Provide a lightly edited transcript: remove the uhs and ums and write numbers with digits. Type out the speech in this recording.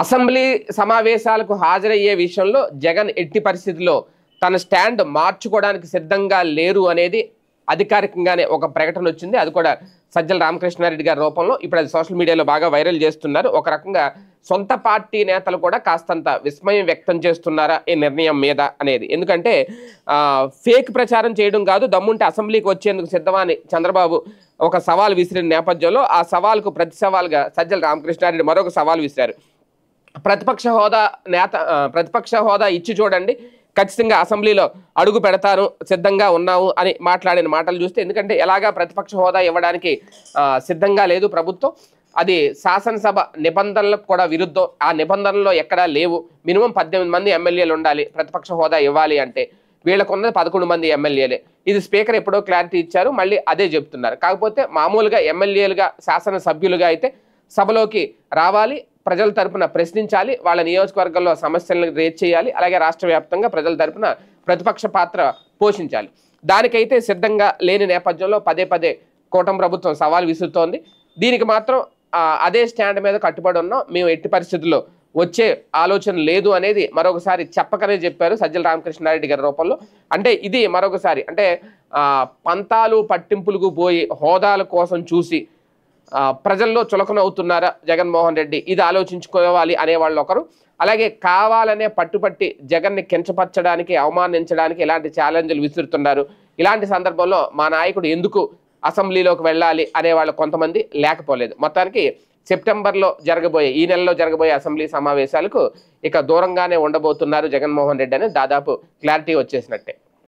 Assembly సమావేశాలకు హాజరయ్యే విషయంలో జగన్ ఎట్టి పరిస్థితుల్లో తన స్టాండ్ మార్చుకోవడానికి సిద్ధంగా లేరు అనేది అధికారికంగానే ఒక ప్రకటన వచ్చింది. అది కూడా సజ్జల రామకృష్ణారెడ్డి గారి రూపంలో ఇప్పుడు అది సోషల్ మీడియాలో బాగా వైరల్ చేస్తున్నారు. ఒక రకంగా సొంత పార్టీ నేతలు కూడా కాస్తంత విస్మయం వ్యక్తం చేస్తున్నారా ఈ నిర్ణయం మీద అనేది. ఎందుకంటే ఫేక్ ప్రచారం చేయడం కాదు, దమ్ముంటే అసెంబ్లీకి వచ్చేందుకు సిద్ధమా అని చంద్రబాబు ఒక సవాల్ విసిరిన నేపథ్యంలో ఆ సవాల్కు ప్రతి సవాల్గా సజ్జల రామకృష్ణారెడ్డి మరొక సవాల్ విసిరారు. ప్రతిపక్ష హోదా ఇచ్చి చూడండి, ఖచ్చితంగా అసెంబ్లీలో అడుగు పెడతాను, సిద్ధంగా ఉన్నాము అని మాట్లాడిన మాటలు చూస్తే, ఎందుకంటే ఎలాగా ప్రతిపక్ష హోదా ఇవ్వడానికి సిద్ధంగా లేదు ప్రభుత్వం, అది శాసనసభ నిబంధనలకు కూడా విరుద్ధం, ఆ నిబంధనల్లో ఎక్కడా లేవు. మినిమం 18 మంది ఎమ్మెల్యేలు ఉండాలి ప్రతిపక్ష హోదా ఇవ్వాలి అంటే, వీళ్ళకున్నది 11 మంది ఎమ్మెల్యేలే. ఇది స్పీకర్ ఎప్పుడో క్లారిటీ ఇచ్చారు, మళ్ళీ అదే చెప్తున్నారు. కాకపోతే మామూలుగా ఎమ్మెల్యేలుగా శాసనసభ్యులుగా అయితే సభలోకి రావాలి, ప్రజల తరపున ప్రశ్నించాలి, వాళ్ళ నియోజకవర్గంలో సమస్యలను రేజ్ చేయాలి, అలాగే రాష్ట్ర వ్యాప్తంగా ప్రజల తరపున ప్రతిపక్ష పాత్ర పోషించాలి. దానికైతే సిద్ధంగా లేని నేపథ్యంలో పదే పదే కూటమి ప్రభుత్వం సవాల్ విసురుతోంది. దీనికి మాత్రం అదే స్టాండ్ మీద కట్టుబడి ఉన్నాం, మేము ఎట్టి పరిస్థితుల్లో వచ్చే ఆలోచన లేదు అనేది మరొకసారి చెప్పకనే చెప్పారు సజ్జల రామకృష్ణారెడ్డి గారి రూపంలో. అంటే ఇది మరొకసారి అంటే పంతాలు పట్టింపులకు పోయి హోదాల కోసం చూసి ప్రజల్లో చులకనవుతున్నారా జగన్మోహన్ రెడ్డి, ఇది ఆలోచించుకోవాలి అనేవాళ్ళు ఒకరు. అలాగే కావాలనే పట్టుపట్టి జగన్ని కించపరచడానికి, అవమానించడానికి ఇలాంటి ఛాలెంజ్లు విసురుతున్నారు. ఇలాంటి సందర్భంలో మా నాయకుడు ఎందుకు అసెంబ్లీలోకి వెళ్ళాలి అనేవాళ్ళు కొంతమంది లేకపోలేదు. మొత్తానికి సెప్టెంబర్లో జరగబోయే, ఈ నెలలో జరగబోయే అసెంబ్లీ సమావేశాలకు ఇక దూరంగానే ఉండబోతున్నారు జగన్మోహన్ రెడ్డి అని దాదాపు క్లారిటీ వచ్చేసినట్టే.